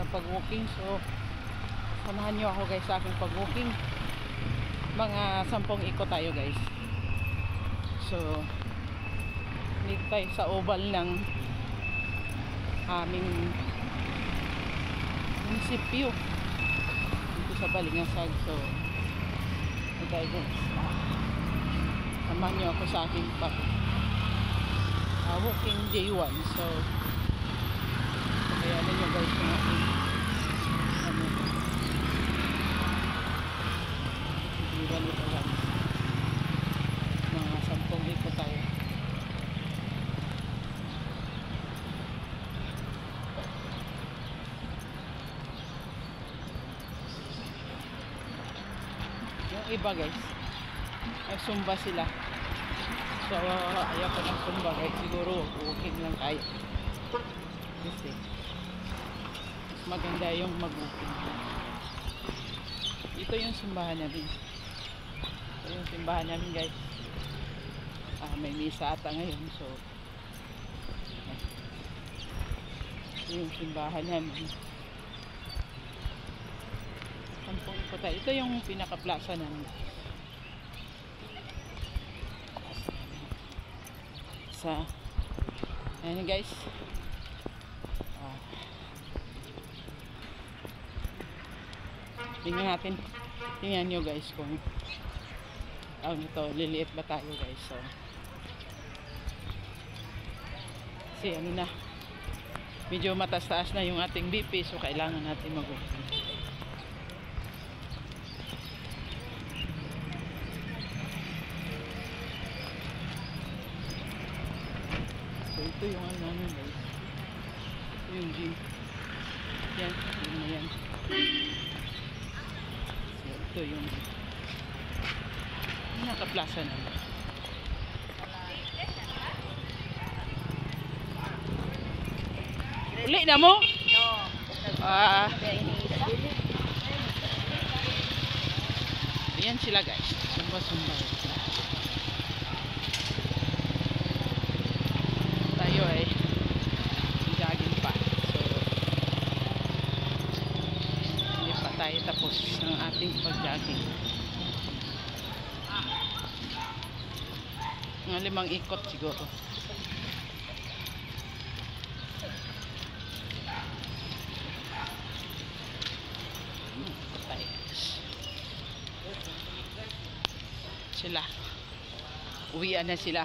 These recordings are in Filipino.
pag-walking. So samahan nyo ako guys sa aking pag-walking. Mga 10 ikot tayo guys. So dito tayo sa oval ng aming munisipyo dito sa Balingasag. So dito tayo guys, samahan nyo ako sa aking walking day 1. So kaya nyo guys yung aking iwan ito guys, mga 10 ikot tayo. Yung iba guys ay sumba sila. So ayaw ko ng sumba guys, siguro walking lang tayo kasi mas maganda yung mag-walking. Ito yung simbahan namin. Ito yung simbahan namin guys. May misa ata ngayon. So ito yung simbahan namin. Sampung ko tayo. Ito yung pinaka-plaza namin sa ayan guys. Tingnan nyo guys kung ito, liliit ba tayo guys. So kasi ano na, medyo mataas-taas na yung ating BP, so kailangan natin mag-walking. So ito yung ano namin guys, ito yung gym. Yan, yun na yan. So ito yung nakaplaza namin. Uli na mo? Ayan sila guys, sumba-sumba. Tayo ay jogging pa. So hindi pa tayo tapos ng ating pag-jogging. Mga 5 ikot siguro. Sila uwian na sila.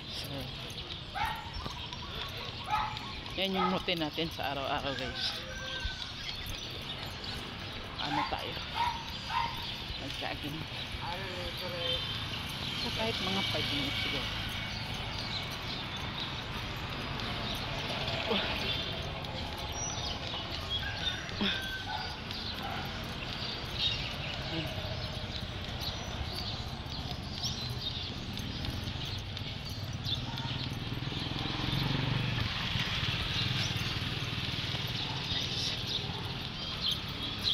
So yan yung routine natin sa araw-araw guys. Ano tayo, nag-jogging. So kahit mga 5 minutes siguro.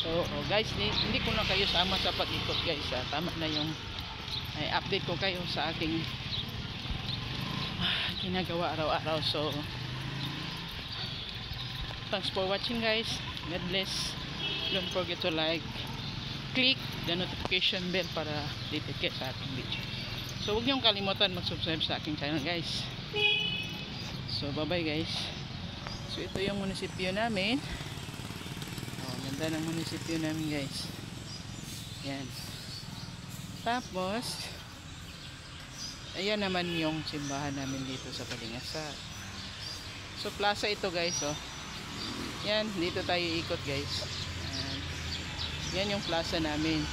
So guys, hindi ko na kayo sama sa pag-ikot guys. Tama na yung update ko kayo sa aking ginagawa araw-araw. So thanks for watching guys. God bless. Don't forget to like, click the notification bell para updated kayo sa aking video. So huwag niyong kalimutan mag-subscribe sa aking channel guys. So bye bye guys. So ito yung munisipyo namin. Ganda ng munisipyo namin guys. Yan. Tapos ayan naman yung simbahan namin dito sa Balingasag. So plaza ito guys, oh. Yan, dito tayo ikot guys. Yan yung plaza namin.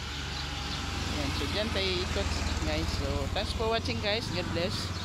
Yan, so dyan tayo ikot guys. So thanks for watching guys. God bless.